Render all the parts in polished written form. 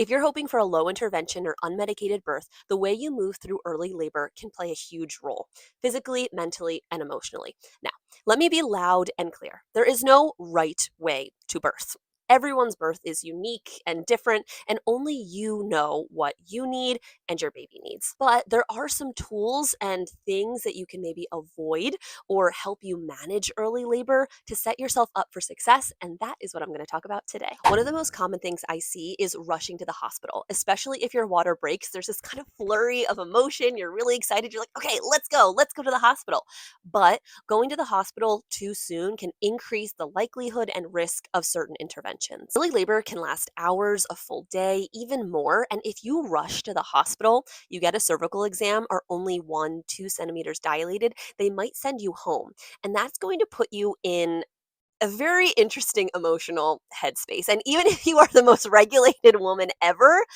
If you're hoping for a low intervention or unmedicated birth, the way you move through early labor can play a huge role, physically, mentally, and emotionally. Now, let me be loud and clear. There is no right way to birth. Everyone's birth is unique and different, and only you know what you need and your baby needs. But there are some tools and things that you can maybe avoid or help you manage early labor to set yourself up for success. And that is what I'm going to talk about today. One of the most common things I see is rushing to the hospital, especially if your water breaks. There's this kind of flurry of emotion. You're really excited. You're like, okay, let's go to the hospital. But going to the hospital too soon can increase the likelihood and risk of certain interventions. Early labor can last hours, a full day, even more. And if you rush to the hospital, you get a cervical exam are only 1-2 centimeters dilated, they might send you home. And that's going to put you in a very interesting emotional headspace. And even if you are the most regulated woman ever,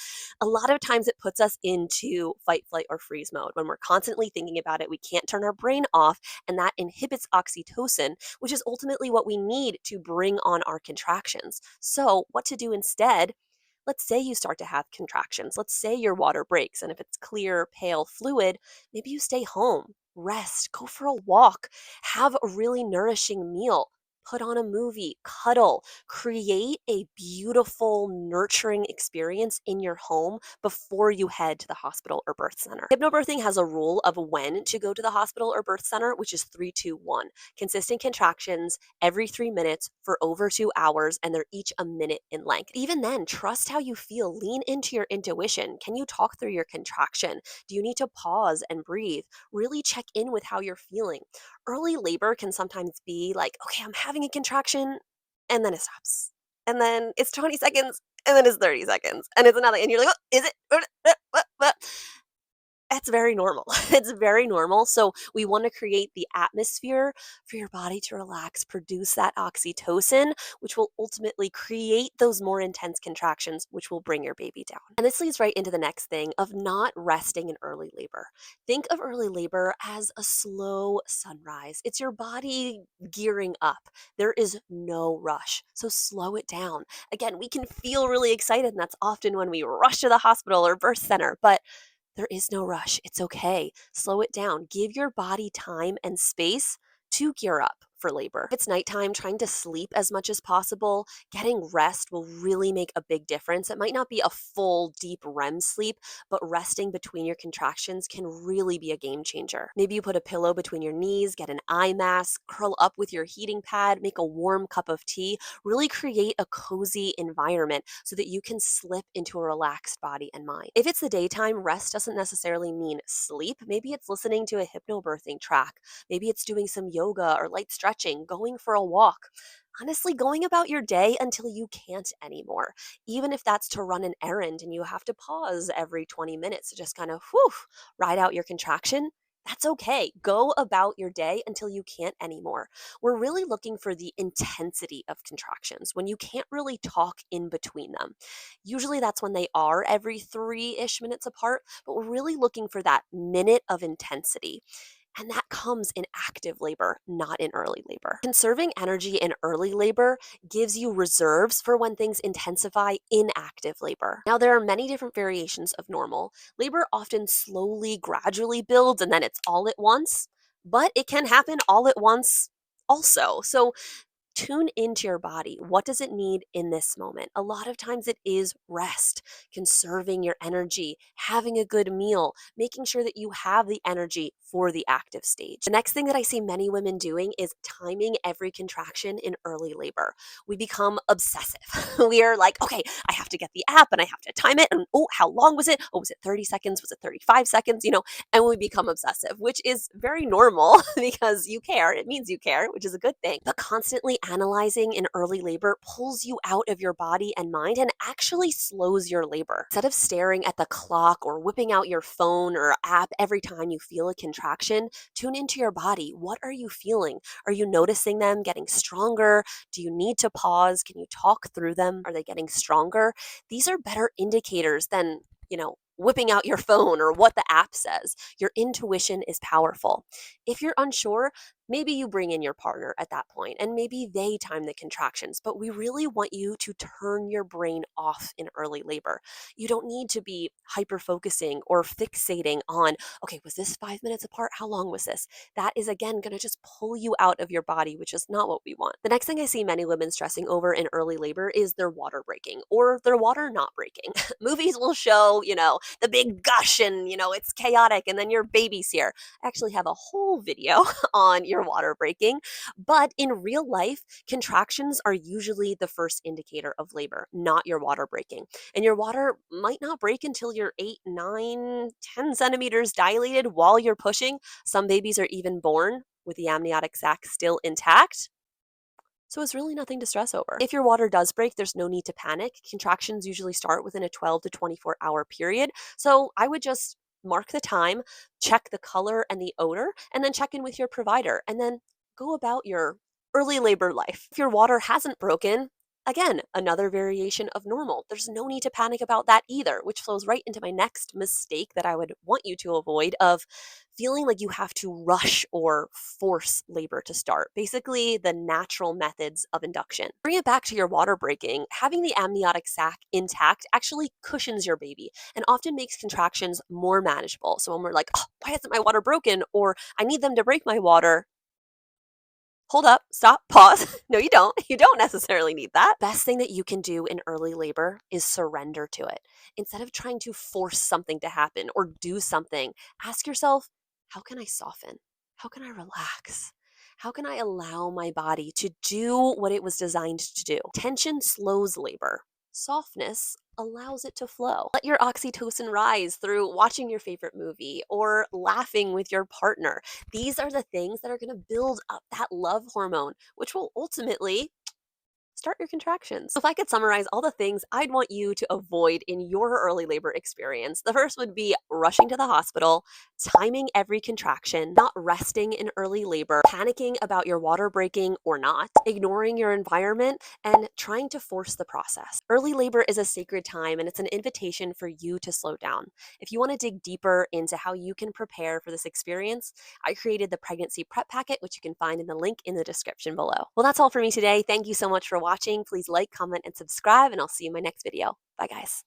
a lot of times it puts us into fight, flight, or freeze mode. When we're constantly thinking about it, we can't turn our brain off, and that inhibits oxytocin, which is ultimately what we need to bring on our contractions. So, what to do instead? Let's say you start to have contractions. Let's say your water breaks, and if it's clear, pale fluid, maybe you stay home, rest, go for a walk, have a really nourishing meal. Put on a movie, cuddle, create a beautiful, nurturing experience in your home before you head to the hospital or birth center. Hypnobirthing has a rule of when to go to the hospital or birth center, which is 3-2-1. Consistent contractions every 3 minutes for over 2 hours, and they're each a minute in length. Even then, trust how you feel. Lean into your intuition. Can you talk through your contraction? Do you need to pause and breathe? Really check in with how you're feeling. Early labor can sometimes be like, okay, I'm having a contraction, and then it stops. And then it's 20 seconds, and then it's 30 seconds, and it's another, and you're like, oh, is it? That's very normal. It's very normal. So we want to create the atmosphere for your body to relax, produce that oxytocin, which will ultimately create those more intense contractions, which will bring your baby down. And this leads right into the next thing of not resting in early labor. Think of early labor as a slow sunrise. It's your body gearing up. There is no rush. So slow it down. Again, we can feel really excited, and that's often when we rush to the hospital or birth center, but there is no rush. It's okay. Slow it down. Give your body time and space to gear up for labor. If it's nighttime, trying to sleep as much as possible, getting rest will really make a big difference. It might not be a full, deep REM sleep, but resting between your contractions can really be a game changer. Maybe you put a pillow between your knees, get an eye mask, curl up with your heating pad, make a warm cup of tea, really create a cozy environment so that you can slip into a relaxed body and mind. If it's the daytime, rest doesn't necessarily mean sleep. Maybe it's listening to a hypnobirthing track. Maybe it's doing some yoga or light stretching, going for a walk. Honestly, going about your day until you can't anymore. Even if that's to run an errand and you have to pause every 20 minutes to just kind of ride out your contraction. That's okay. Go about your day until you can't anymore. We're really looking for the intensity of contractions when you can't really talk in between them. Usually that's when they are every 3-ish minutes apart, but we're really looking for that minute of intensity. And that comes in active labor, not in early labor. Conserving energy in early labor gives you reserves for when things intensify in active labor. Now, there are many different variations of normal. Labor often slowly, gradually builds, and then it's all at once, but it can happen all at once also. So tune into your body. What does it need in this moment? A lot of times it is rest, conserving your energy, having a good meal, making sure that you have the energy for the active stage. The next thing that I see many women doing is timing every contraction in early labor. We become obsessive. We are like, okay, I have to get the app and I have to time it. And oh, how long was it? Oh, was it 30 seconds? Was it 35 seconds? And we become obsessive, which is very normal because you care. It means you care, which is a good thing. But constantly analyzing in early labor pulls you out of your body and mind and actually slows your labor. Instead of staring at the clock or whipping out your phone or app every time you feel a contraction, tune into your body. What are you feeling? Are you noticing them getting stronger? Do you need to pause? Can you talk through them? Are they getting stronger? These are better indicators than, whipping out your phone or what the app says. Your intuition is powerful. If you're unsure, Maybe you bring in your partner at that point and maybe they time the contractions, but we really want you to turn your brain off in early labor. You don't need to be hyper focusing or fixating on, okay, was this 5 minutes apart? How long was this? That is again going to just pull you out of your body, which is not what we want. The next thing I see many women stressing over in early labor is their water breaking or their water not breaking. Movies will show, the big gush and, it's chaotic and then your baby's here. I actually have a whole video on your water breaking. But in real life, contractions are usually the first indicator of labor, not your water breaking. And your water might not break until you're 8, 9, 10 centimeters dilated while you're pushing. Some babies are even born with the amniotic sac still intact. So it's really nothing to stress over. If your water does break, there's no need to panic. Contractions usually start within a 12 to 24-hour period. So I would just mark the time, check the color and the odor, and then check in with your provider, and then go about your early labor life. If your water hasn't broken, again, another variation of normal. There's no need to panic about that either, which flows right into my next mistake that I would want you to avoid of feeling like you have to rush or force labor to start. Basically, the natural methods of induction. Bring it back to your water breaking. Having the amniotic sac intact actually cushions your baby and often makes contractions more manageable. So when we're like, oh, why isn't my water broken? Or I need them to break my water. Hold up, stop, pause. No, you don't. You don't necessarily need that. Best thing that you can do in early labor is surrender to it. Instead of trying to force something to happen or do something, ask yourself, how can I soften? How can I relax? How can I allow my body to do what it was designed to do? Tension slows labor. Softness allows it to flow. Let your oxytocin rise through watching your favorite movie or laughing with your partner. These are the things that are going to build up that love hormone, which will ultimately start your contractions. So if I could summarize all the things I'd want you to avoid in your early labor experience, the first would be rushing to the hospital, timing every contraction, not resting in early labor, panicking about your water breaking or not, ignoring your environment, and trying to force the process. Early labor is a sacred time and it's an invitation for you to slow down. If you want to dig deeper into how you can prepare for this experience, I created the pregnancy prep packet, which you can find in the link in the description below. Well, that's all for me today. Thank you so much for watching. Please like, comment, and subscribe, and I'll see you in my next video. Bye, guys.